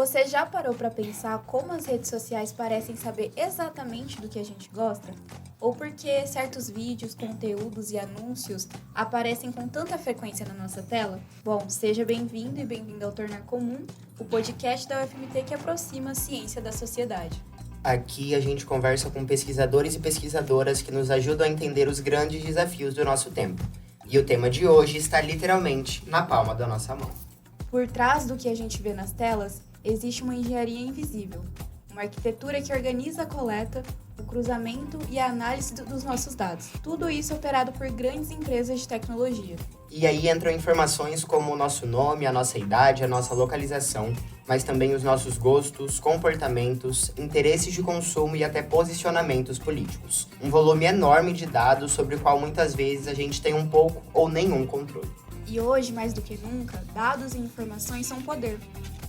Você já parou para pensar como as redes sociais parecem saber exatamente do que a gente gosta? Ou porque certos vídeos, conteúdos e anúncios aparecem com tanta frequência na nossa tela? Bom, seja bem-vindo e bem-vinda ao Tornar Comum, o podcast da UFMT que aproxima a ciência da sociedade. Aqui a gente conversa com pesquisadores e pesquisadoras que nos ajudam a entender os grandes desafios do nosso tempo. E o tema de hoje está literalmente na palma da nossa mão. Por trás do que a gente vê nas telas, existe uma engenharia invisível, uma arquitetura que organiza a coleta, o cruzamento e a análise dos nossos dados. Tudo isso operado por grandes empresas de tecnologia. E aí entram informações como o nosso nome, a nossa idade, a nossa localização, mas também os nossos gostos, comportamentos, interesses de consumo e até posicionamentos políticos. Um volume enorme de dados sobre o qual muitas vezes a gente tem um pouco ou nenhum controle. E hoje, mais do que nunca, dados e informações são poder.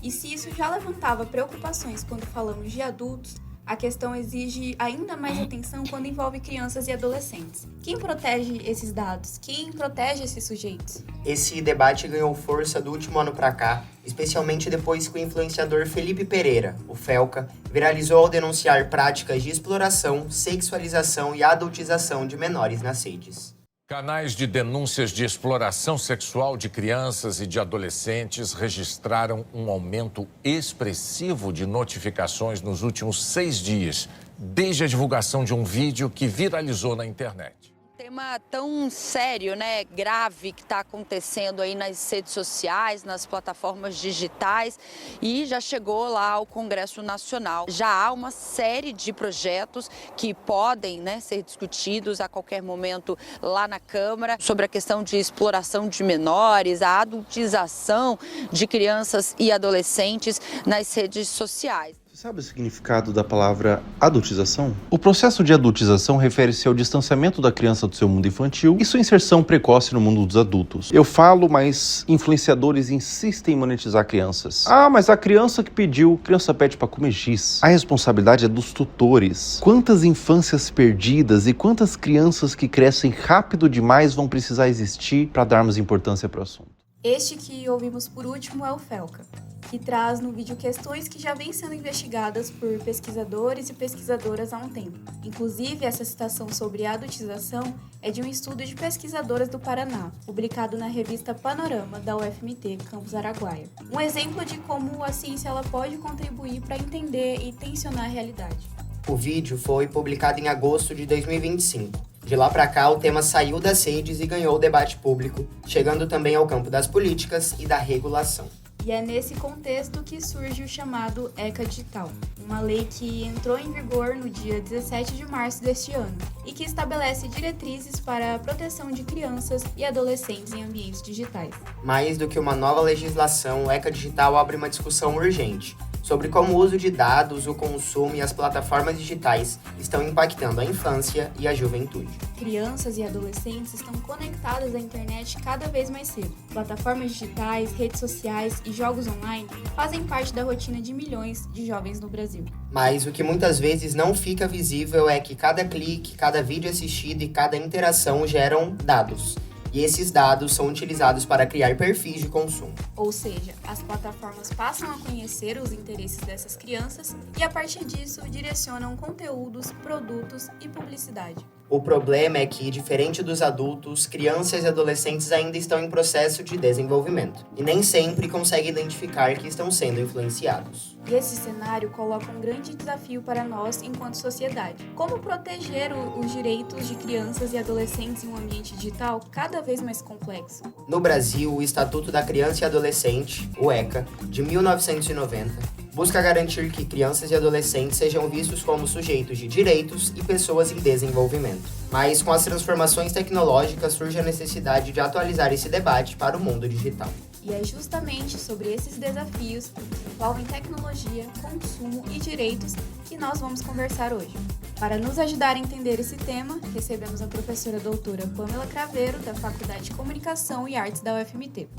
E se isso já levantava preocupações quando falamos de adultos, a questão exige ainda mais atenção quando envolve crianças e adolescentes. Quem protege esses dados? Quem protege esses sujeitos? Esse debate ganhou força do último ano para cá, especialmente depois que o influenciador Felipe Pereira, o Felca, viralizou ao denunciar práticas de exploração, sexualização e adultização de menores nas redes. Canais de denúncias de exploração sexual de crianças e de adolescentes registraram um aumento expressivo de notificações nos últimos 6 dias, desde a divulgação de um vídeo que viralizou na internet. Tema tão sério, né, grave que está acontecendo aí nas redes sociais, nas plataformas digitais e já chegou lá ao Congresso Nacional. Já há uma série de projetos que podem, né, ser discutidos a qualquer momento lá na Câmara sobre a questão de exploração de menores, a adultização de crianças e adolescentes nas redes sociais. Você sabe o significado da palavra adultização? O processo de adultização refere-se ao distanciamento da criança do seu mundo infantil e sua inserção precoce no mundo dos adultos. Eu falo, mas influenciadores insistem em monetizar crianças. Ah, mas a criança que pediu, criança pede pra comer giz. A responsabilidade é dos tutores. Quantas infâncias perdidas e quantas crianças que crescem rápido demais vão precisar existir para darmos importância para o assunto? Este que ouvimos por último é o Felca, que traz no vídeo questões que já vêm sendo investigadas por pesquisadores e pesquisadoras há um tempo. Inclusive, essa citação sobre adultização é de um estudo de pesquisadoras do Paraná, publicado na revista Panorama da UFMT, Campus Araguaia. Um exemplo de como a ciência ela pode contribuir para entender e tensionar a realidade. O vídeo foi publicado em agosto de 2025. De lá para cá, o tema saiu das redes e ganhou o debate público, chegando também ao campo das políticas e da regulação. E é nesse contexto que surge o chamado ECA Digital, uma lei que entrou em vigor no dia 17 de março deste ano e que estabelece diretrizes para a proteção de crianças e adolescentes em ambientes digitais. Mais do que uma nova legislação, o ECA Digital abre uma discussão urgente sobre como o uso de dados, o consumo e as plataformas digitais estão impactando a infância e a juventude. Crianças e adolescentes estão conectadas à internet cada vez mais cedo. Plataformas digitais, redes sociais e jogos online fazem parte da rotina de milhões de jovens no Brasil. Mas o que muitas vezes não fica visível é que cada clique, cada vídeo assistido e cada interação geram dados. E esses dados são utilizados para criar perfis de consumo. Ou seja, as plataformas passam a conhecer os interesses dessas crianças e, a partir disso, direcionam conteúdos, produtos e publicidade. O problema é que, diferente dos adultos, crianças e adolescentes ainda estão em processo de desenvolvimento e nem sempre conseguem identificar que estão sendo influenciados. E esse cenário coloca um grande desafio para nós enquanto sociedade. Como proteger os direitos de crianças e adolescentes em um ambiente digital cada vez mais complexo? No Brasil, o Estatuto da Criança e Adolescente, o ECA, de 1990, busca garantir que crianças e adolescentes sejam vistos como sujeitos de direitos e pessoas em desenvolvimento. Mas com as transformações tecnológicas surge a necessidade de atualizar esse debate para o mundo digital. E é justamente sobre esses desafios que envolvem tecnologia, consumo e direitos que nós vamos conversar hoje. Para nos ajudar a entender esse tema, recebemos a professora doutora Pamela Craveiro, da Faculdade de Comunicação e Artes da UFMT.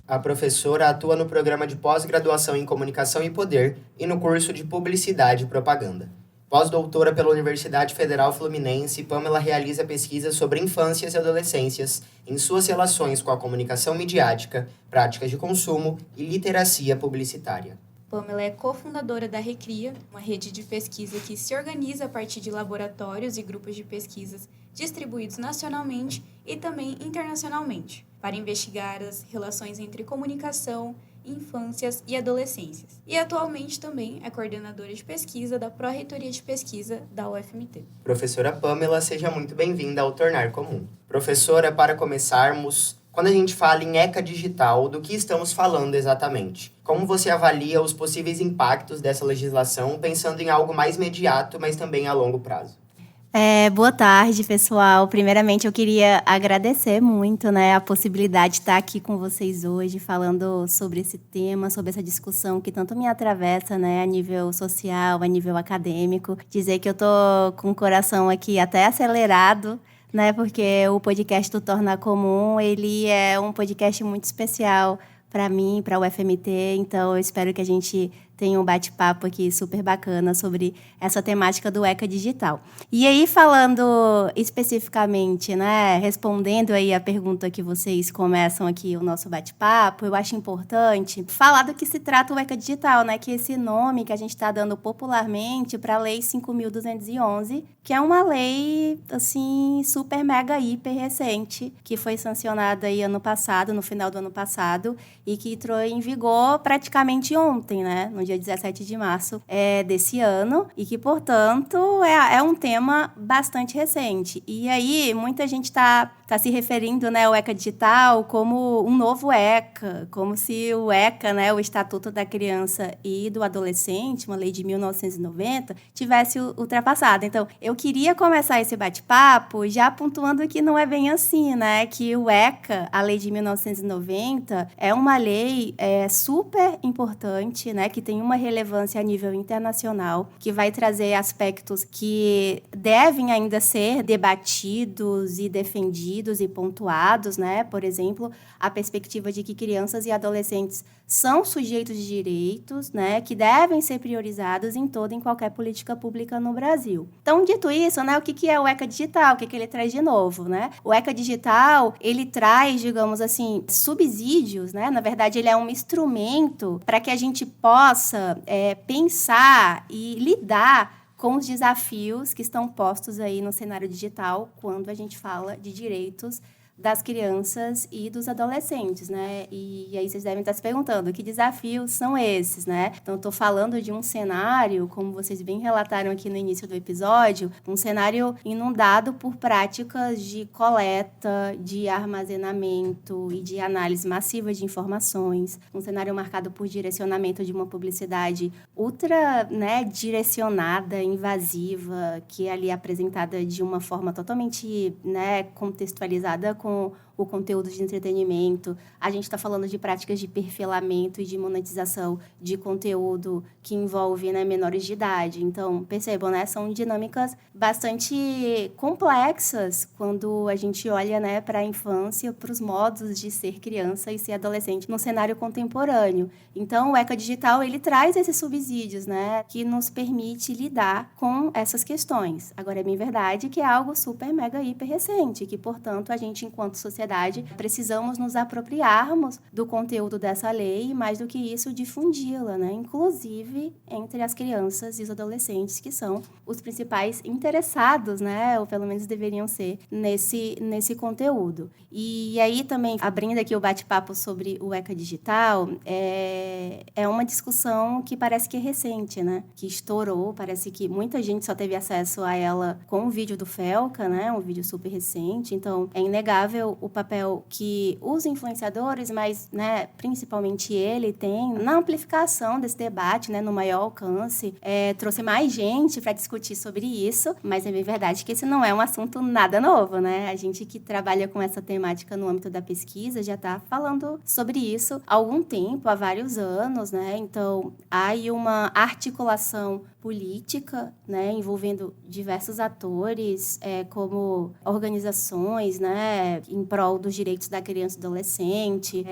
A professora atua no programa de pós-graduação em Comunicação e Poder e no curso de Publicidade e Propaganda. Pós-doutora pela Universidade Federal Fluminense, Pamela realiza pesquisas sobre infâncias e adolescências em suas relações com a comunicação midiática, práticas de consumo e literacia publicitária. Pamela é cofundadora da Recria, uma rede de pesquisa que se organiza a partir de laboratórios e grupos de pesquisas distribuídos nacionalmente e também internacionalmente, para investigar as relações entre comunicação, infâncias e adolescências. E atualmente também é coordenadora de pesquisa da Pró-Reitoria de Pesquisa da UFMT. Professora Pamela, seja muito bem-vinda ao Tornar Comum. Professora, para começarmos, quando a gente fala em ECA digital, do que estamos falando exatamente? Como você avalia os possíveis impactos dessa legislação, pensando em algo mais imediato, mas também a longo prazo? Boa tarde, pessoal. Primeiramente, eu queria agradecer muito, a possibilidade de estar aqui com vocês hoje, falando sobre esse tema, sobre essa discussão que tanto me atravessa, a nível social, a nível acadêmico. Dizer que eu estou com o coração aqui até acelerado, porque o podcast do Tornar Comum, ele é um podcast muito especial para mim, para o UFMT, então eu espero que a gente tenha um bate-papo aqui super bacana sobre essa temática do ECA digital. E aí, falando especificamente, respondendo aí a pergunta que vocês começam aqui o nosso bate-papo, eu acho importante falar do que se trata o ECA digital, que é esse nome que a gente está dando popularmente para a Lei 5.211, que é uma lei, assim, super, mega, hiper recente, que foi sancionada aí ano passado, no final do ano passado, e que entrou em vigor praticamente ontem, no dia 17 de março desse ano, e que, portanto, é um tema bastante recente. E aí, muita gente está se referindo ao ECA digital como um novo ECA, como se o ECA, o Estatuto da Criança e do Adolescente, uma lei de 1990, tivesse ultrapassado. Então, eu queria começar esse bate-papo já pontuando que não é bem assim, que o ECA, a lei de 1990, é uma lei super importante, que tem uma relevância a nível internacional, que vai trazer aspectos que devem ainda ser debatidos e defendidos e pontuados, por exemplo, a perspectiva de que crianças e adolescentes são sujeitos de direitos, que devem ser priorizados em toda e em qualquer política pública no Brasil. Então, dito isso, o que é o ECA digital? O que ele traz de novo, O ECA digital, ele traz, digamos assim, subsídios, Na verdade, ele é um instrumento para que a gente possa pensar e lidar com os desafios que estão postos aí no cenário digital quando a gente fala de direitos das crianças e dos adolescentes, E aí vocês devem estar se perguntando, que desafios são esses, Então, estou falando de um cenário, como vocês bem relataram aqui no início do episódio, um cenário inundado por práticas de coleta, de armazenamento e de análise massiva de informações, um cenário marcado por direcionamento de uma publicidade ultra, direcionada, invasiva, que é ali apresentada de uma forma totalmente, contextualizada com o conteúdo de entretenimento. A gente está falando de práticas de perfilamento e de monetização de conteúdo que envolve menores de idade. Então, percebam, são dinâmicas bastante complexas quando a gente olha para a infância, para os modos de ser criança e ser adolescente no cenário contemporâneo. Então, o ECA digital, ele traz esses subsídios, que nos permite lidar com essas questões. Agora, é bem verdade que é algo super, mega, hiper recente, que, portanto, a gente, enquanto sociedade, precisamos nos apropriarmos do conteúdo dessa lei e, mais do que isso, difundi-la, inclusive entre as crianças e os adolescentes, que são os principais interessados, ou pelo menos deveriam ser, nesse conteúdo. E aí também, abrindo aqui o bate-papo sobre o ECA digital, é uma discussão que parece que é recente, que estourou, parece que muita gente só teve acesso a ela com o vídeo do Felca, um vídeo super recente, então é inegável o papel que os influenciadores, mas principalmente ele, tem na amplificação desse debate, no maior alcance. Trouxe mais gente para discutir sobre isso, mas é bem verdade que esse não é um assunto nada novo, A gente que trabalha com essa temática no âmbito da pesquisa já está falando sobre isso há algum tempo, há vários anos, Então, há aí uma articulação política, envolvendo diversos atores, como organizações, em prol prol dos direitos da criança e adolescente,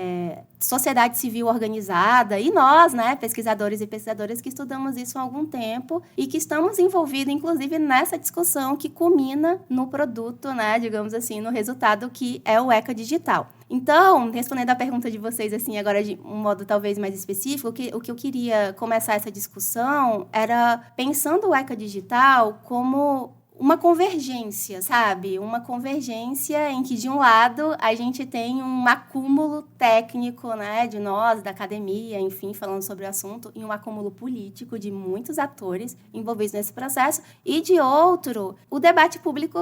sociedade civil organizada, e nós, né, pesquisadores e pesquisadoras que estudamos isso há algum tempo e que estamos envolvidos, inclusive, nessa discussão que culmina no produto, né, digamos assim, no resultado que é o ECA Digital. Então, respondendo à pergunta de vocês, assim, agora de um modo talvez mais específico, o que eu queria começar essa discussão era pensando o ECA Digital como uma convergência, sabe? Uma convergência em que, de um lado, a gente tem um acúmulo técnico, né, de nós, da academia, enfim, falando sobre o assunto, e um acúmulo político de muitos atores envolvidos nesse processo, e, de outro, o debate público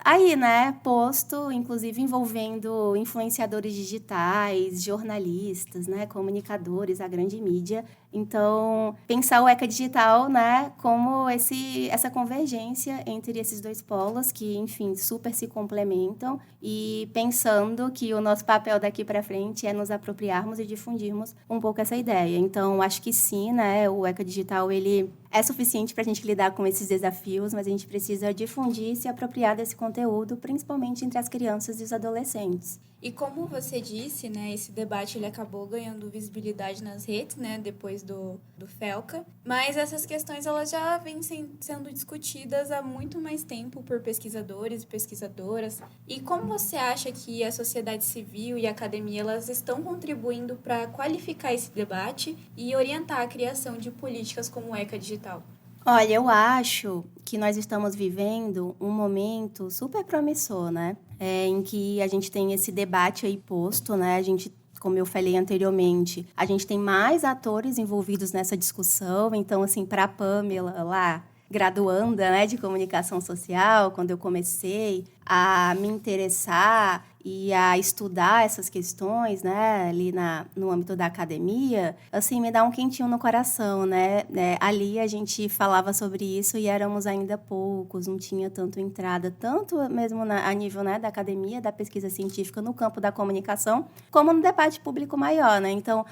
aí, né, posto, inclusive envolvendo influenciadores digitais, jornalistas, né, comunicadores, a grande mídia. Então, pensar o ECA Digital, né, como essa convergência entre esses dois polos que, enfim, super se complementam, e pensando que o nosso papel daqui para frente é nos apropriarmos e difundirmos um pouco essa ideia. Então, acho que sim, né, o ECA Digital, ele é suficiente para a gente lidar com esses desafios, mas a gente precisa difundir e se apropriar desse conteúdo, principalmente entre as crianças e os adolescentes. E como você disse, né, esse debate ele acabou ganhando visibilidade nas redes, né, depois do FELCA, mas essas questões elas já vêm sendo discutidas há muito mais tempo por pesquisadores e pesquisadoras. E como você acha que a sociedade civil e a academia elas estão contribuindo para qualificar esse debate e orientar a criação de políticas como o ECA Digital? Olha, eu acho que nós estamos vivendo um momento super promissor, né? Em que a gente tem esse debate aí posto, né? A gente, como eu falei anteriormente, a gente tem mais atores envolvidos nessa discussão. Então, assim, para a Pamela lá, graduanda, né, de comunicação social, quando eu comecei a me interessar e a estudar essas questões, né, ali no âmbito da academia, assim, me dá um quentinho no coração, né? Ali a gente falava sobre isso e éramos ainda poucos, não tinha tanto entrada, tanto mesmo a nível, né, da academia, da pesquisa científica no campo da comunicação, como no debate público maior, né? Então,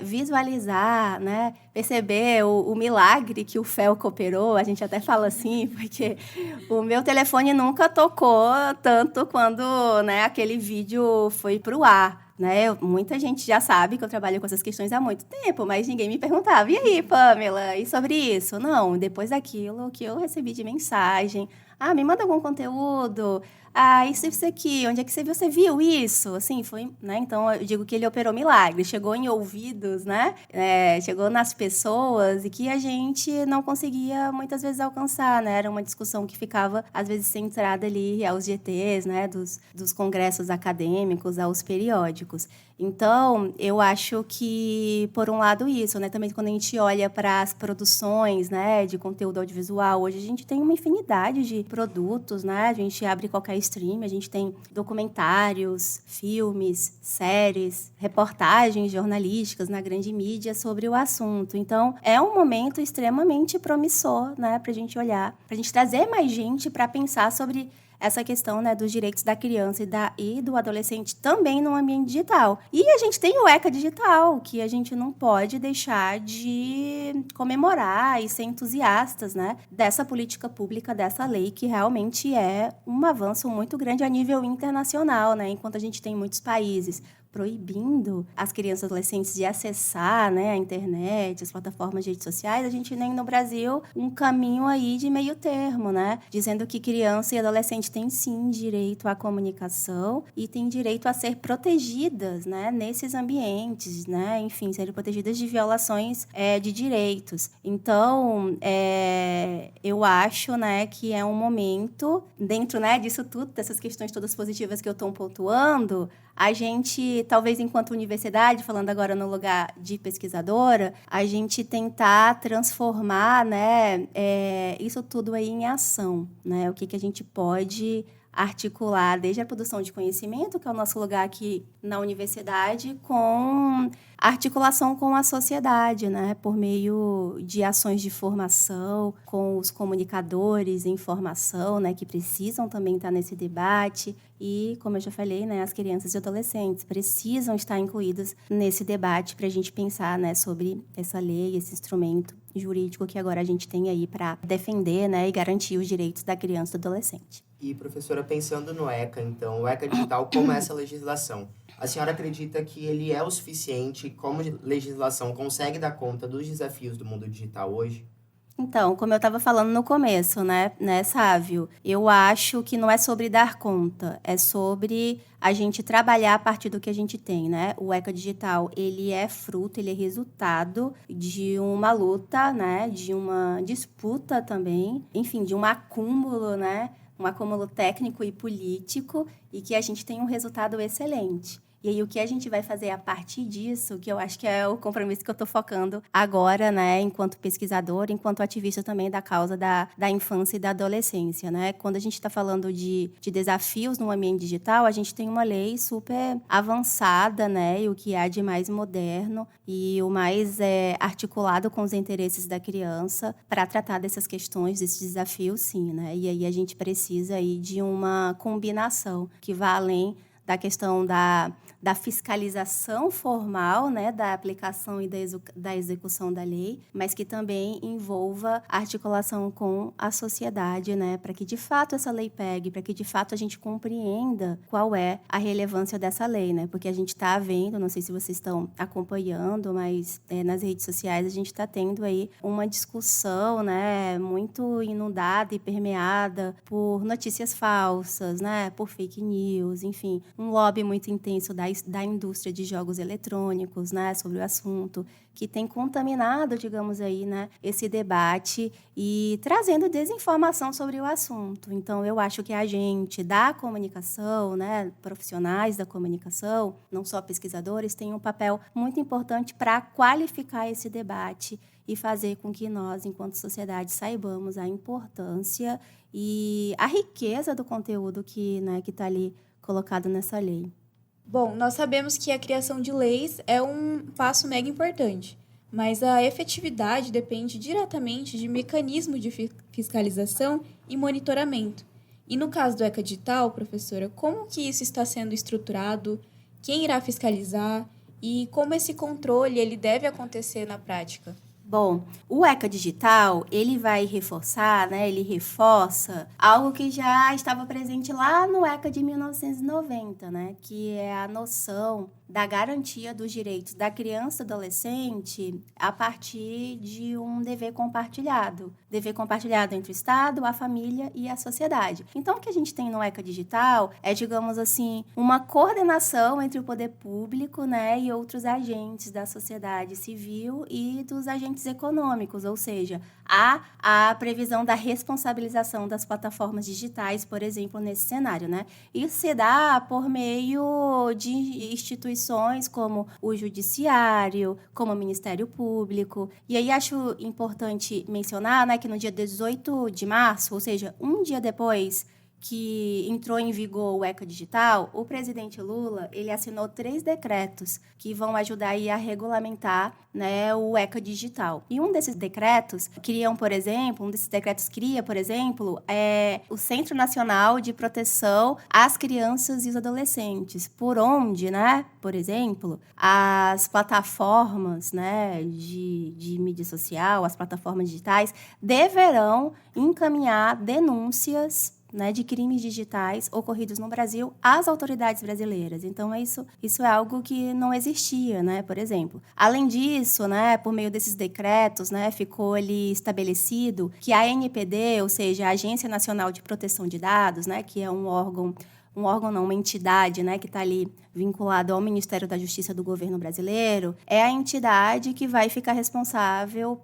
visualizar, né, perceber o milagre que o FELCA operou, a gente até fala assim, porque o meu telefone nunca tocou tanto quando, né, aquele vídeo foi para o ar, né? Muita gente já sabe que eu trabalho com essas questões há muito tempo, mas ninguém me perguntava, e aí, Pamela, e sobre isso? Não, depois daquilo que eu recebi de mensagem, me manda algum conteúdo, isso aqui, onde é que você viu isso? Assim, foi, né? Então, eu digo que ele operou milagre, chegou em ouvidos, né? Chegou nas pessoas e que a gente não conseguia muitas vezes alcançar, né? Era uma discussão que ficava, às vezes, centrada ali aos GTs, né? Dos congressos acadêmicos, aos periódicos. Então, eu acho que, por um lado, isso, né? Também quando a gente olha para as produções, né, de conteúdo audiovisual, hoje a gente tem uma infinidade de produtos, né? A gente abre qualquer stream, a gente tem documentários, filmes, séries, reportagens jornalísticas na grande mídia sobre o assunto. Então, é um momento extremamente promissor, né, para a gente olhar, para a gente trazer mais gente para pensar sobre essa questão, né, dos direitos da criança e do adolescente também no ambiente digital. E a gente tem o ECA Digital, que a gente não pode deixar de comemorar e ser entusiastas, né, dessa política pública, dessa lei, que realmente é um avanço muito grande a nível internacional, né, enquanto a gente tem muitos países proibindo as crianças e adolescentes de acessar, né, a internet, as plataformas de redes sociais, a gente tem no Brasil um caminho aí de meio termo, né, dizendo que criança e adolescente têm sim direito à comunicação e têm direito a ser protegidas, né, nesses ambientes, né, enfim, serem protegidas de violações de direitos. Então, eu acho, né, que é um momento, dentro, né, disso tudo, dessas questões todas positivas que eu estou pontuando, a gente, talvez enquanto universidade, falando agora no lugar de pesquisadora, a gente tentar transformar, né, isso tudo aí em ação, né? O que a gente pode articular desde a produção de conhecimento, que é o nosso lugar aqui na universidade, com a articulação com a sociedade, né? Por meio de ações de formação, com os comunicadores em formação, né? Que precisam também estar nesse debate. E, como eu já falei, né? As crianças e adolescentes precisam estar incluídas nesse debate para a gente pensar, né? Sobre essa lei, esse instrumento jurídico que agora a gente tem aí para defender, né? E garantir os direitos da criança e do adolescente. E, professora, pensando no ECA, então, o ECA digital, como é essa legislação? A senhora acredita que ele é o suficiente, como legislação consegue dar conta dos desafios do mundo digital hoje? Então, como eu estava falando no começo, né, Sávio? Eu acho que não é sobre dar conta, é sobre a gente trabalhar a partir do que a gente tem, né? O ECA Digital, ele é fruto, ele é resultado de uma luta, né? De uma disputa também, enfim, de um acúmulo, né? Um acúmulo técnico e político, e que a gente tem um resultado excelente. E aí, o que a gente vai fazer a partir disso, que eu acho que é o compromisso que eu estou focando agora, né, enquanto pesquisadora, enquanto ativista também da causa da infância e da adolescência, né? Quando a gente está falando de desafios no ambiente digital, a gente tem uma lei super avançada, né, e o que há de mais moderno e o mais articulado com os interesses da criança para tratar dessas questões, desses desafios, sim, né? E aí a gente precisa aí de uma combinação que vá além da questão da fiscalização formal, né, da aplicação e da execução da lei, mas que também envolva a articulação com a sociedade, né, para que de fato essa lei pegue, para que de fato a gente compreenda qual é a relevância dessa lei, né, porque a gente está vendo, não sei se vocês estão acompanhando, mas nas redes sociais a gente está tendo aí uma discussão, né, muito inundada e permeada por notícias falsas, né, por fake news, enfim, um lobby muito intenso da indústria de jogos eletrônicos, né, sobre o assunto, que tem contaminado, digamos aí, né, esse debate e trazendo desinformação sobre o assunto. Então, eu acho que a gente da comunicação, né, profissionais da comunicação, não só pesquisadores, tem um papel muito importante para qualificar esse debate e fazer com que nós, enquanto sociedade, saibamos a importância e a riqueza do conteúdo que está ali colocado nessa lei. Bom, nós sabemos que a criação de leis é um passo mega importante, mas a efetividade depende diretamente de mecanismos de fiscalização e monitoramento. E no caso do ECA Digital, professora, como que isso está sendo estruturado? Quem irá fiscalizar? E como esse controle ele deve acontecer na prática? Bom, o ECA Digital, ele vai reforçar, né, ele reforça algo que já estava presente lá no ECA de 1990, né, que é a noção da garantia dos direitos da criança e do adolescente a partir de um dever compartilhado entre o Estado, a família e a sociedade. Então, o que a gente tem no ECA Digital é, digamos assim, uma coordenação entre o poder público, né, e outros agentes da sociedade civil e dos agentes econômicos, ou seja, há a previsão da responsabilização das plataformas digitais, por exemplo, nesse cenário, né? Isso se dá por meio de instituições como o Judiciário, como o Ministério Público. E aí acho importante mencionar, né, que no dia 18 de março, ou seja, um dia depois que entrou em vigor o ECA Digital, o presidente Lula ele assinou 3 decretos que vão ajudar aí a regulamentar, né, o ECA Digital. E um desses decretos cria, por exemplo, o Centro Nacional de Proteção às Crianças e os Adolescentes, por onde, né, por exemplo, as plataformas, né, de mídia social, as plataformas digitais, deverão encaminhar denúncias, né, de crimes digitais ocorridos no Brasil às autoridades brasileiras. Então, isso é algo que não existia, né, por exemplo. Além disso, né, por meio desses decretos, né, ficou ali estabelecido que a ANPD, ou seja, a Agência Nacional de Proteção de Dados, né, que é uma entidade, né, que está ali vinculada ao Ministério da Justiça do governo brasileiro, é a entidade que vai ficar responsável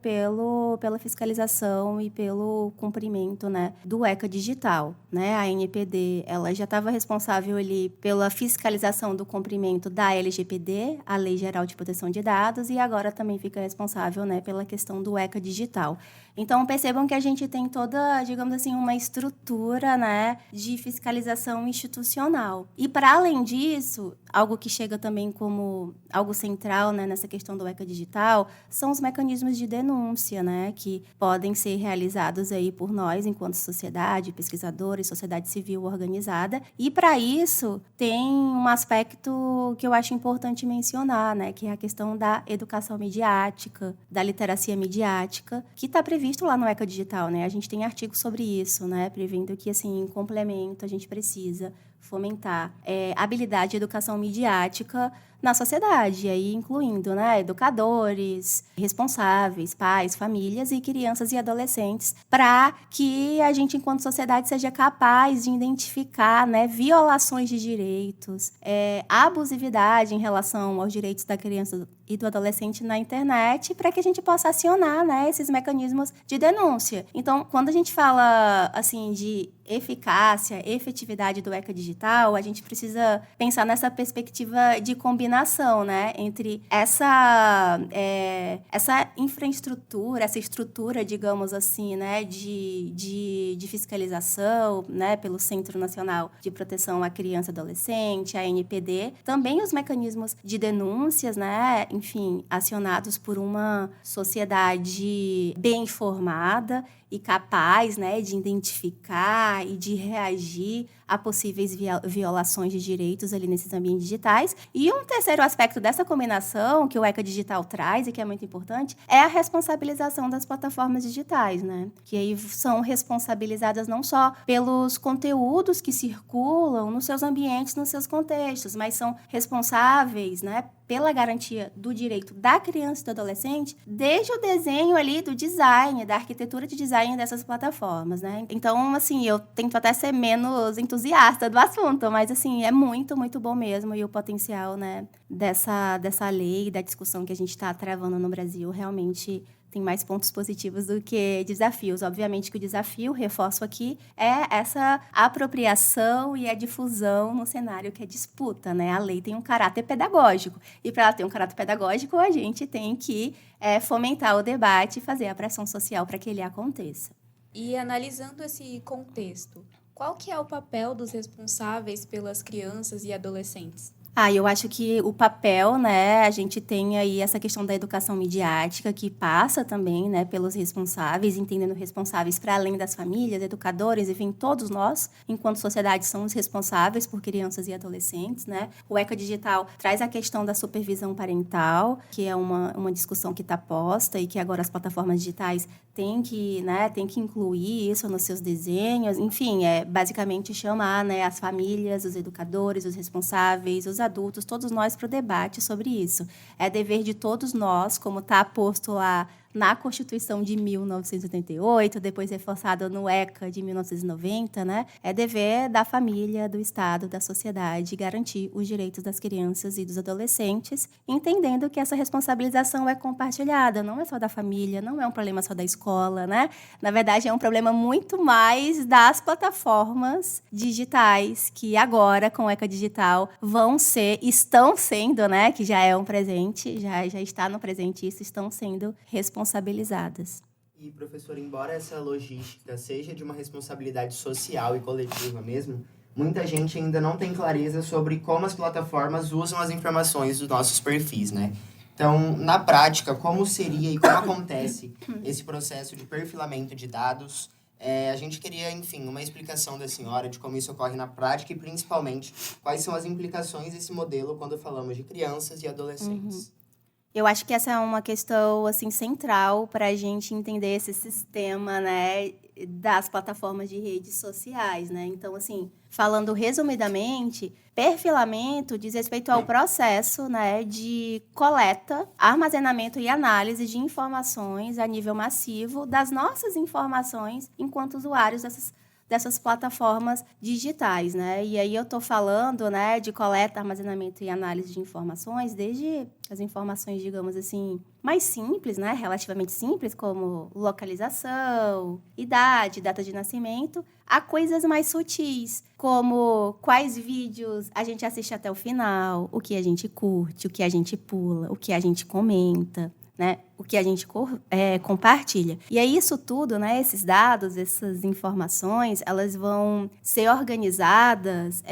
pela fiscalização e pelo cumprimento, né, do ECA Digital. Né? A ANPD ela já estava responsável ali pela fiscalização do cumprimento da LGPD, a Lei Geral de Proteção de Dados, e agora também fica responsável, né, pela questão do ECA Digital. Então, percebam que a gente tem toda, digamos assim, uma estrutura, né, de fiscalização institucional. E, para além disso, algo que chega também como algo central, né, nessa questão do ECA digital, são os mecanismos de denúncia, né, que podem ser realizados aí por nós, enquanto sociedade, pesquisadores, sociedade civil organizada. E, para isso, tem um aspecto que eu acho importante mencionar, né, que é a questão da educação midiática, da literacia midiática, que está previsto lá no ECA digital, né? A gente tem artigos sobre isso, né, prevendo que, assim, em complemento, a gente precisa fomentar habilidade de educação midiática na sociedade, aí incluindo, né, educadores, responsáveis, pais, famílias e crianças e adolescentes, para que a gente, enquanto sociedade, seja capaz de identificar, né, violações de direitos, abusividade em relação aos direitos da criança e do adolescente na internet, para que a gente possa acionar, né, esses mecanismos de denúncia. Então, quando a gente fala assim de eficácia, efetividade do ECA digital, a gente precisa pensar nessa perspectiva de combinação, né, entre essa infraestrutura, essa estrutura, digamos assim, né, de fiscalização, né, pelo Centro Nacional de Proteção à Criança e Adolescente, a ANPD, também os mecanismos de denúncias, né, enfim, acionados por uma sociedade bem informada e capaz, né, de identificar e de reagir a possíveis violações de direitos ali nesses ambientes digitais. E um terceiro aspecto dessa combinação que o ECA Digital traz e que é muito importante é a responsabilização das plataformas digitais, né? Que aí são responsabilizadas não só pelos conteúdos que circulam nos seus ambientes, nos seus contextos, mas são responsáveis, né, pela garantia do direito da criança e do adolescente, desde o desenho ali do design, da arquitetura de design dessas plataformas, né? Então, assim, eu tento até ser menos entusiasta do assunto, mas, assim, é muito, muito bom mesmo. E o potencial, né, dessa lei, da discussão que a gente está travando no Brasil, realmente tem mais pontos positivos do que desafios. Obviamente que o desafio, reforço aqui, é essa apropriação e a difusão no cenário que é disputa, né? A lei tem um caráter pedagógico. E para ela ter um caráter pedagógico, a gente tem que fomentar o debate e fazer a pressão social para que ele aconteça. E analisando esse contexto, qual que é o papel dos responsáveis pelas crianças e adolescentes? Eu acho que o papel, né, a gente tem aí essa questão da educação midiática, que passa também, né, pelos responsáveis, entendendo responsáveis para além das famílias, educadores, enfim, todos nós, enquanto sociedade, somos responsáveis por crianças e adolescentes, né? O ECA Digital traz a questão da supervisão parental, que é uma discussão que está posta e que agora as plataformas digitais têm que incluir isso nos seus desenhos, enfim, basicamente chamar, né, as famílias, os educadores, os responsáveis, os adultos, todos nós para o debate sobre isso. É dever de todos nós, como está posto lá na Constituição de 1988, depois reforçado no ECA de 1990, né? É dever da família, do Estado, da sociedade garantir os direitos das crianças e dos adolescentes, entendendo que essa responsabilização é compartilhada, não é só da família, não é um problema só da escola, né? Na verdade, é um problema muito mais das plataformas digitais, que agora, com o ECA Digital, estão sendo, né? Que já é um presente, já está no presente isso, estão sendo responsabilizadas. E, professor, embora essa logística seja de uma responsabilidade social e coletiva mesmo, muita gente ainda não tem clareza sobre como as plataformas usam as informações dos nossos perfis, né? Então, na prática, como seria e como acontece esse processo de perfilamento de dados? A gente queria, enfim, uma explicação da senhora de como isso ocorre na prática e, principalmente, quais são as implicações desse modelo quando falamos de crianças e adolescentes. Eu acho que essa é uma questão, assim, central para a gente entender esse sistema, né, das plataformas de redes sociais, né? Então, assim, falando resumidamente, perfilamento diz respeito ao processo, né, de coleta, armazenamento e análise de informações a nível massivo das nossas informações enquanto usuários dessas plataformas digitais, né? E aí eu estou falando, né, de coleta, armazenamento e análise de informações, desde as informações, digamos assim, mais simples, né, relativamente simples, como localização, idade, data de nascimento, a coisas mais sutis, como quais vídeos a gente assiste até o final, o que a gente curte, o que a gente pula, o que a gente comenta, né, o que a gente compartilha. E aí isso tudo, né, esses dados, essas informações, elas vão ser organizadas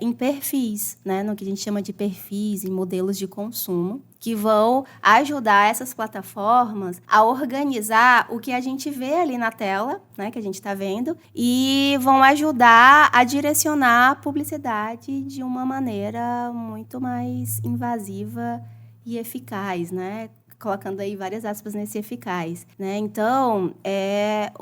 em perfis, né, no que a gente chama de perfis, em modelos de consumo, que vão ajudar essas plataformas a organizar o que a gente vê ali na tela, né, que a gente está vendo, e vão ajudar a direcionar a publicidade de uma maneira muito mais invasiva e eficaz, né? Colocando aí várias aspas nesse eficaz, né? Então, é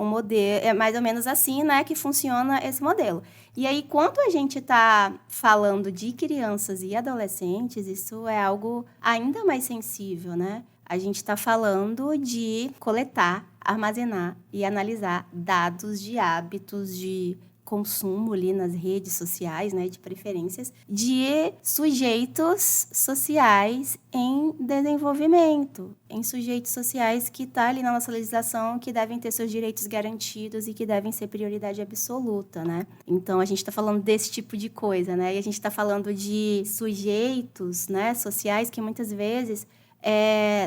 mais ou menos assim, né, que funciona esse modelo. E aí, quando a gente está falando de crianças e adolescentes, isso é algo ainda mais sensível, né? A gente está falando de coletar, armazenar e analisar dados de hábitos de consumo ali nas redes sociais, né, de preferências, de sujeitos sociais em desenvolvimento, em sujeitos sociais que estão ali na nossa legislação, que devem ter seus direitos garantidos e que devem ser prioridade absoluta, né? Então, a gente está falando desse tipo de coisa, né? E a gente está falando de sujeitos, né, sociais que muitas vezes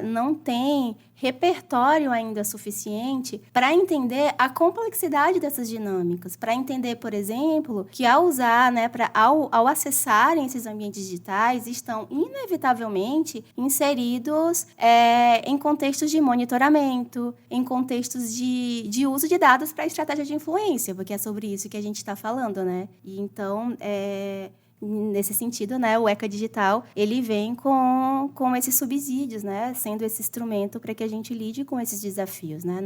não tem repertório ainda suficiente para entender a complexidade dessas dinâmicas, para entender, por exemplo, que ao usar, né, ao acessarem esses ambientes digitais, estão inevitavelmente inseridos em contextos de monitoramento, em contextos de uso de dados para estratégia de influência, porque é sobre isso que a gente está falando, né? E então, nesse sentido, né, o ECA Digital, ele vem com esses subsídios, né, sendo esse instrumento para que a gente lide com esses desafios, né?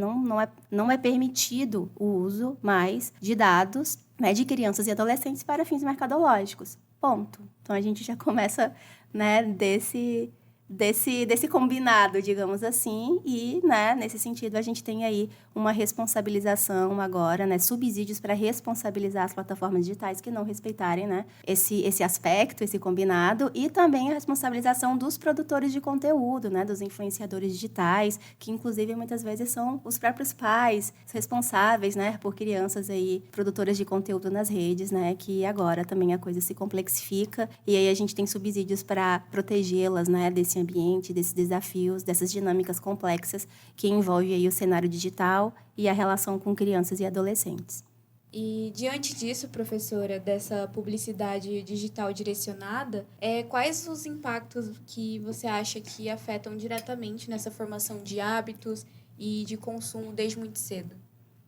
Não é permitido o uso mais de dados, né, de crianças e adolescentes para fins mercadológicos. Ponto. Então, a gente já começa, né, desse combinado, digamos assim, e, né, nesse sentido, a gente tem aí uma responsabilização agora, né, subsídios para responsabilizar as plataformas digitais que não respeitarem, né, esse aspecto, esse combinado, e também a responsabilização dos produtores de conteúdo, né, dos influenciadores digitais, que, inclusive, muitas vezes são os próprios pais responsáveis, né, por crianças aí, produtoras de conteúdo nas redes, né, que agora também a coisa se complexifica, e aí a gente tem subsídios para protegê-las, né, desse ambiente, desses desafios, dessas dinâmicas complexas que envolvem aí o cenário digital e a relação com crianças e adolescentes. E diante disso, professora, dessa publicidade digital direcionada, quais os impactos que você acha que afetam diretamente nessa formação de hábitos e de consumo desde muito cedo?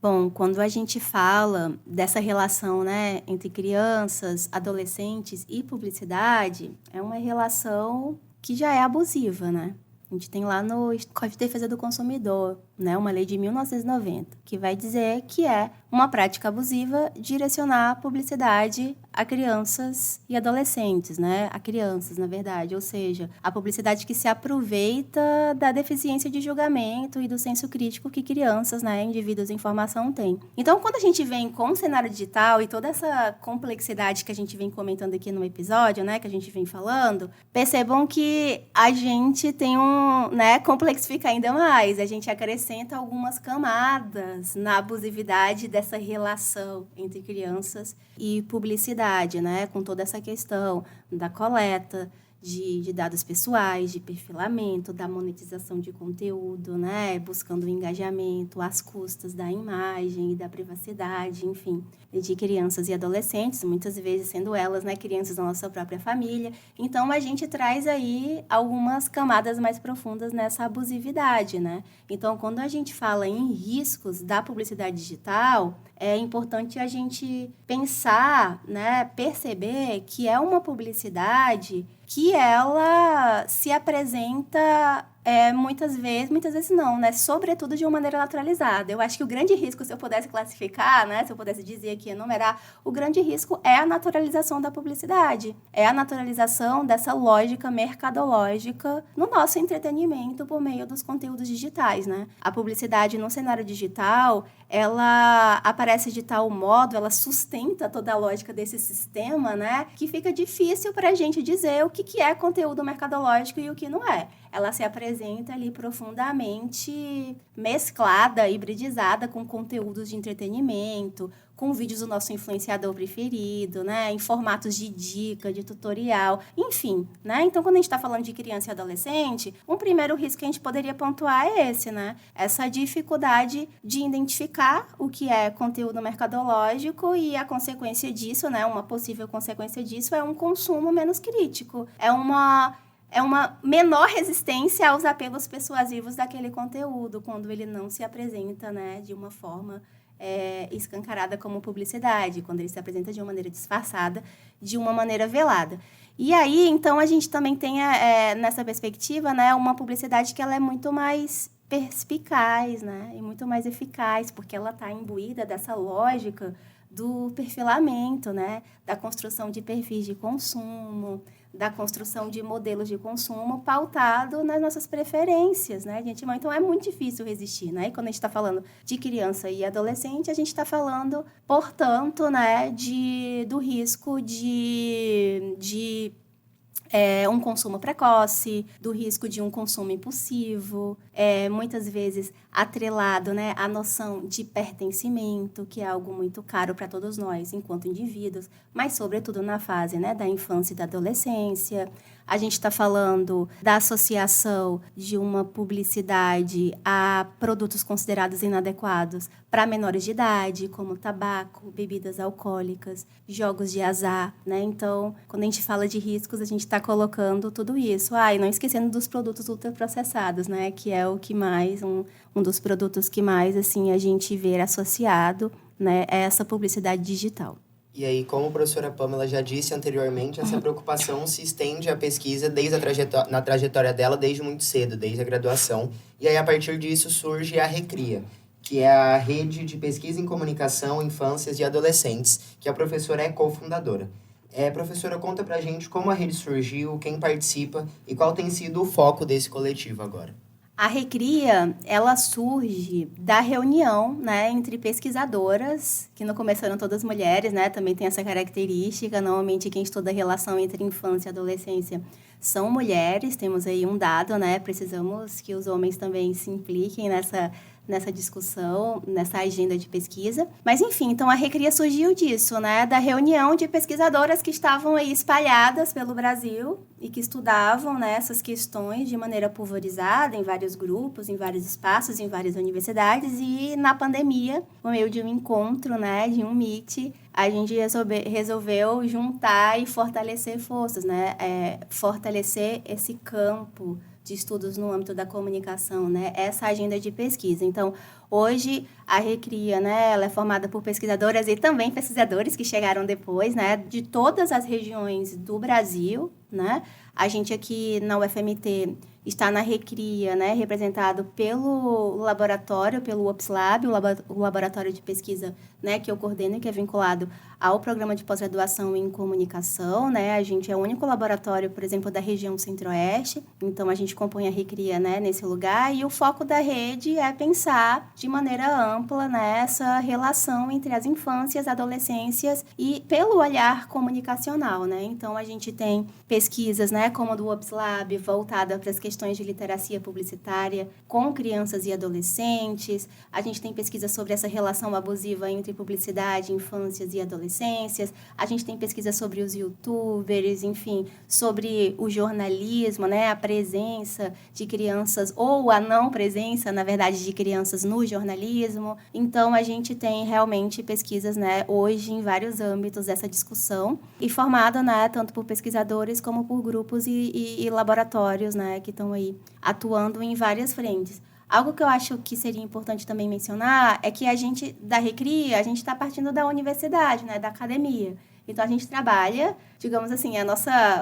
Bom, quando a gente fala dessa relação, né, entre crianças, adolescentes e publicidade, é uma relação que já é abusiva, né? A gente tem lá no Código de Defesa do Consumidor, né, uma lei de 1990, que vai dizer que é uma prática abusiva direcionar a publicidade a crianças e adolescentes, né? A crianças, na verdade, ou seja, a publicidade que se aproveita da deficiência de julgamento e do senso crítico que crianças, né, indivíduos em formação têm. Então, quando a gente vem com o cenário digital e toda essa complexidade que a gente vem comentando aqui no episódio, né, que a gente vem falando, percebam que a gente tem complexifica ainda mais, a gente acrescenta algumas camadas na abusividade dessa relação entre crianças e publicidade, né? Com toda essa questão da coleta de dados pessoais, de perfilamento, da monetização de conteúdo, né? Buscando o engajamento às custas da imagem e da privacidade, enfim, de crianças e adolescentes, muitas vezes sendo elas, né, crianças da nossa própria família. Então, a gente traz aí algumas camadas mais profundas nessa abusividade, né? Então, quando a gente fala em riscos da publicidade digital, é importante a gente pensar, né, perceber que é uma publicidade que ela se apresenta muitas vezes não, né? Sobretudo de uma maneira naturalizada. Eu acho que o grande risco, se eu pudesse classificar, né? Se eu pudesse dizer aqui, enumerar, o grande risco é a naturalização da publicidade. É a naturalização dessa lógica mercadológica no nosso entretenimento por meio dos conteúdos digitais, né? A publicidade no cenário digital, ela aparece de tal modo, ela sustenta toda a lógica desse sistema, né? Que fica difícil para a gente dizer o que é conteúdo mercadológico e o que não é. Ela se apresenta apresenta ali profundamente mesclada, hibridizada com conteúdos de entretenimento, com vídeos do nosso influenciador preferido, né, em formatos de dica, de tutorial, enfim, né? Então, quando a gente está falando de criança e adolescente, um primeiro risco que a gente poderia pontuar é esse, né? Essa dificuldade de identificar o que é conteúdo mercadológico e a consequência disso, né, uma possível consequência disso é um consumo menos crítico, é uma menor resistência aos apelos persuasivos daquele conteúdo, quando ele não se apresenta, né, de uma forma escancarada como publicidade, quando ele se apresenta de uma maneira disfarçada, de uma maneira velada. E aí, então, a gente também tem, nessa perspectiva, né, uma publicidade que ela é muito mais perspicaz, né, e muito mais eficaz, porque ela está imbuída dessa lógica do perfilamento, né, da construção de perfis de consumo, da construção de modelos de consumo pautado nas nossas preferências, né, gente? Então, é muito difícil resistir, né? E quando a gente está falando de criança e adolescente, a gente está falando, portanto, né, do risco de um consumo precoce, do risco de um consumo impulsivo, muitas vezes atrelado, né, à noção de pertencimento, que é algo muito caro para todos nós, enquanto indivíduos, mas, sobretudo, na fase, né, da infância e da adolescência. A gente está falando da associação de uma publicidade a produtos considerados inadequados para menores de idade, como tabaco, bebidas alcoólicas, jogos de azar, né? Então, quando a gente fala de riscos, a gente está colocando tudo isso. E não esquecendo dos produtos ultraprocessados, né? Que é o que mais, um dos produtos que mais, assim, a gente vê associado, né, a essa publicidade digital. E aí, como a professora Pamela já disse anteriormente, essa preocupação se estende à pesquisa na trajetória dela desde muito cedo, desde a graduação. E aí, a partir disso, surge a Recria, que é a Rede de Pesquisa em Comunicação, Infâncias e Adolescentes, que a professora é cofundadora. Professora, conta pra gente como a rede surgiu, quem participa e qual tem sido o foco desse coletivo agora. A Recria, ela surge da reunião, né, entre pesquisadoras, que no começo eram todas mulheres, né, também tem essa característica, normalmente quem estuda a relação entre infância e adolescência são mulheres, temos aí um dado, né, precisamos que os homens também se impliquem nessa discussão, nessa agenda de pesquisa. Mas, enfim, então a Recria surgiu disso, né? Da reunião de pesquisadoras que estavam aí espalhadas pelo Brasil e que estudavam, né, essas questões de maneira pulverizada em vários grupos, em vários espaços, em várias universidades. E na pandemia, por meio de um encontro, né, de um meet, a gente resolveu juntar e fortalecer forças, né? Fortalecer esse campo de estudos no âmbito da comunicação, né? Essa agenda de pesquisa. Então, hoje, a Recria, né, ela é formada por pesquisadoras e também pesquisadores que chegaram depois, né, de todas as regiões do Brasil, né? A gente aqui na UFMT está na Recria, né, representado pelo laboratório, pelo UPSLab, o laboratório de pesquisa, né, que eu coordeno e que é vinculado ao programa de pós-graduação em comunicação, né? A gente é o único laboratório, por exemplo, da região Centro-Oeste, então a gente compõe a Recria, né, nesse lugar, e o foco da rede é pensar de maneira ampla, né, essa relação entre as infâncias, adolescências e pelo olhar comunicacional, né? Então a gente tem pesquisas, né, como a do UPSLab, voltada para as questões de literacia publicitária com crianças e adolescentes. A gente tem pesquisa sobre essa relação abusiva entre publicidade, infâncias e adolescências. A gente tem pesquisa sobre os youtubers, enfim, sobre o jornalismo, né, a presença de crianças ou a não presença, na verdade, de crianças no jornalismo. Então, a gente tem realmente pesquisas, né, hoje em vários âmbitos dessa discussão e formada, né, tanto por pesquisadores como por grupos e laboratórios, né, que estão aí atuando em várias frentes. Algo que eu acho que seria importante também mencionar é que a gente, da Recria, a gente está partindo da universidade, né, da academia. Então, a gente trabalha, digamos assim,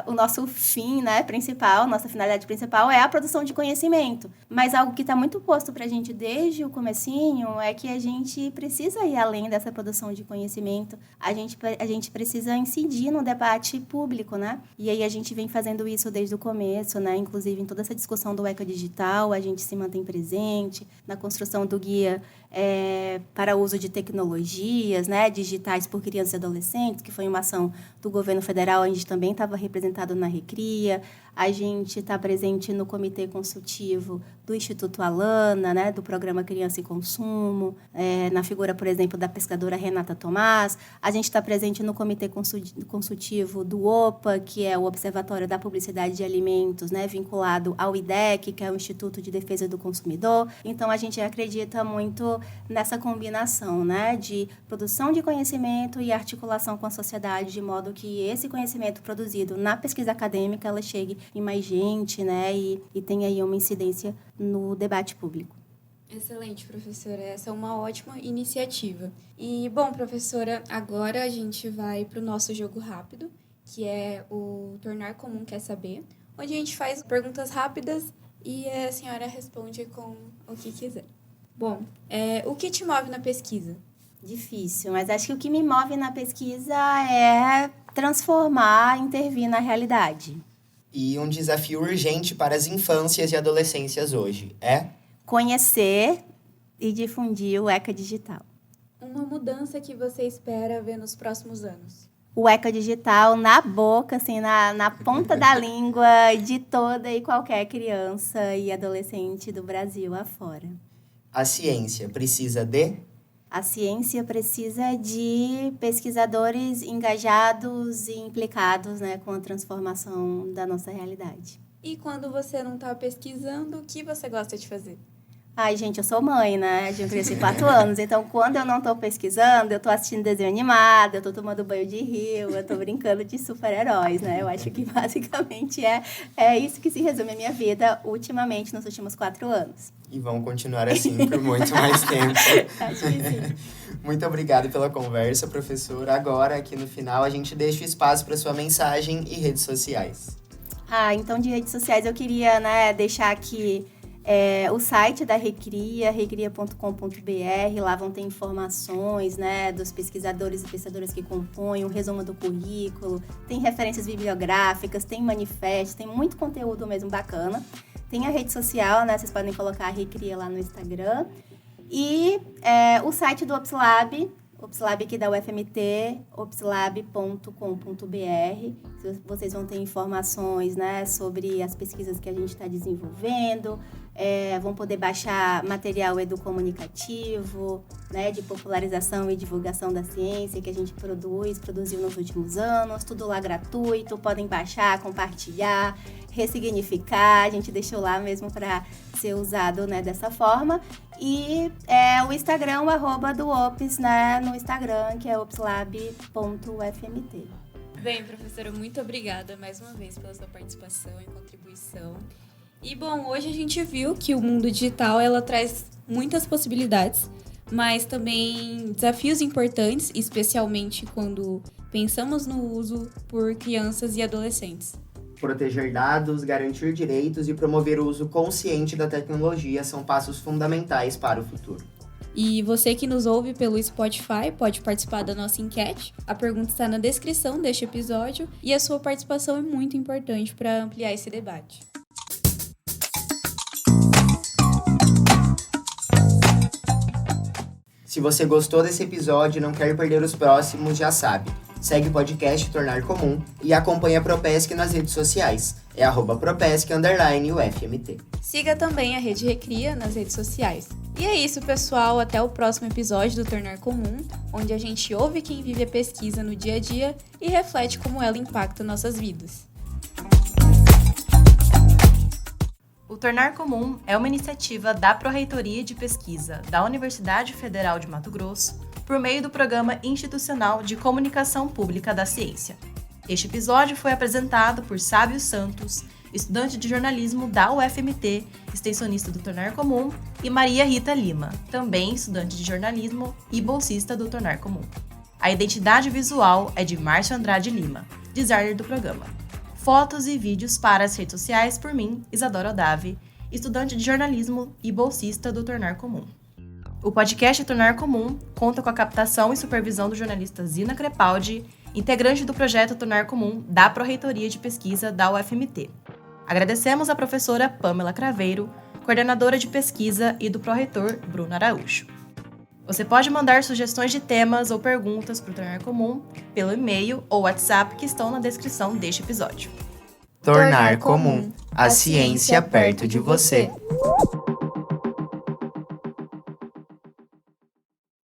o nosso fim, né, principal, nossa finalidade principal é a produção de conhecimento. Mas algo que está muito posto para a gente desde o comecinho é que a gente precisa ir além dessa produção de conhecimento. A gente precisa incidir no debate público, né? E aí a gente vem fazendo isso desde o começo, né? Inclusive, em toda essa discussão do Ecodigital, a gente se mantém presente na construção do guia para o uso de tecnologias, né, digitais por crianças e adolescentes, que foi uma ação do governo federal, a gente também estava representado na Recria. A gente está presente no Comitê Consultivo do Instituto Alana, né, do Programa Criança e Consumo, na figura, por exemplo, da pesquisadora Renata Tomás. A gente está presente no Comitê Consultivo do OPA, que é o Observatório da Publicidade de Alimentos, né, vinculado ao IDEC, que é o Instituto de Defesa do Consumidor. Então, a gente acredita muito nessa combinação, né, de produção de conhecimento e articulação com a sociedade, de modo que esse conhecimento produzido na pesquisa acadêmica ela chegue em mais gente, né, e tenha aí uma incidência no debate público. Excelente, professora. Essa é uma ótima iniciativa. E, bom, professora, agora a gente vai para o nosso jogo rápido, que é o Tornar Comum Quer Saber, onde a gente faz perguntas rápidas e a senhora responde com o que quiser. Bom, o que te move na pesquisa? Difícil, mas acho que o que me move na pesquisa é transformar, intervir na realidade. E um desafio urgente para as infâncias e adolescências hoje é? Conhecer e difundir o ECA Digital. Uma mudança que você espera ver nos próximos anos? O ECA Digital na boca, assim, na ponta da língua de toda e qualquer criança e adolescente do Brasil afora. A ciência precisa de? A ciência precisa de pesquisadores engajados e implicados, né, com a transformação da nossa realidade. E quando você não está pesquisando, o que você gosta de fazer? Ai, gente, eu sou mãe, né? De uma criança de 4 anos. Então, quando eu não estou pesquisando, eu estou assistindo desenho animado, eu estou tomando banho de rio, eu estou brincando de super-heróis, né? Eu acho que, basicamente, é isso que se resume a minha vida, ultimamente, nos últimos 4 anos. E vão continuar assim por muito mais tempo. Acho que sim. Muito obrigado pela conversa, professora. Agora, aqui no final, a gente deixa o espaço para sua mensagem e redes sociais. Então, de redes sociais, eu queria, né, deixar aqui o site da Recria, recria.com.br. Lá vão ter informações, né, dos pesquisadores e pesquisadoras que compõem, um resumo do currículo, tem referências bibliográficas, tem manifestos, tem muito conteúdo mesmo bacana. Tem a rede social, né, vocês podem colocar a Recria lá no Instagram. E o site do OpsLab aqui da UFMT, opslab.com.br. Vocês vão ter informações, né, sobre as pesquisas que a gente está desenvolvendo, vão poder baixar material educomunicativo, né, de popularização e divulgação da ciência que a gente produziu nos últimos anos, tudo lá gratuito, podem baixar, compartilhar, ressignificar, a gente deixou lá mesmo para ser usado, né, dessa forma. E o Instagram, o @ do OPS, né, no Instagram, que é opslab.ufmt. Bem, professora, muito obrigada mais uma vez pela sua participação e contribuição. E, bom, hoje a gente viu que o mundo digital, ela traz muitas possibilidades, mas também desafios importantes, especialmente quando pensamos no uso por crianças e adolescentes. Proteger dados, garantir direitos e promover o uso consciente da tecnologia são passos fundamentais para o futuro. E você que nos ouve pelo Spotify pode participar da nossa enquete. A pergunta está na descrição deste episódio e a sua participação é muito importante para ampliar esse debate. Se você gostou desse episódio e não quer perder os próximos, já sabe. Segue o podcast Tornar Comum e acompanha a Propesc nas redes sociais. É @propesc_UFMT. Siga também a Rede Recria nas redes sociais. E é isso, pessoal. Até o próximo episódio do Tornar Comum, onde a gente ouve quem vive a pesquisa no dia a dia e reflete como ela impacta nossas vidas. O Tornar Comum é uma iniciativa da Pró-Reitoria de Pesquisa da Universidade Federal de Mato Grosso, por meio do Programa Institucional de Comunicação Pública da Ciência. Este episódio foi apresentado por Sábio Santos, estudante de jornalismo da UFMT, extensionista do Tornar Comum, e Maria Rita Lima, também estudante de jornalismo e bolsista do Tornar Comum. A identidade visual é de Márcio Andrade Lima, designer do programa. Fotos e vídeos para as redes sociais por mim, Isadora Odavi, estudante de jornalismo e bolsista do Tornar Comum. O podcast Tornar Comum conta com a captação e supervisão do jornalista Zina Crepaldi, integrante do projeto Tornar Comum da Pró-Reitoria de Pesquisa da UFMT. Agradecemos à professora Pamela Craveiro, coordenadora de pesquisa, e do pró-reitor Bruno Araújo. Você pode mandar sugestões de temas ou perguntas para o Tornar Comum pelo e-mail ou WhatsApp que estão na descrição deste episódio. Tornar comum a ciência perto de você.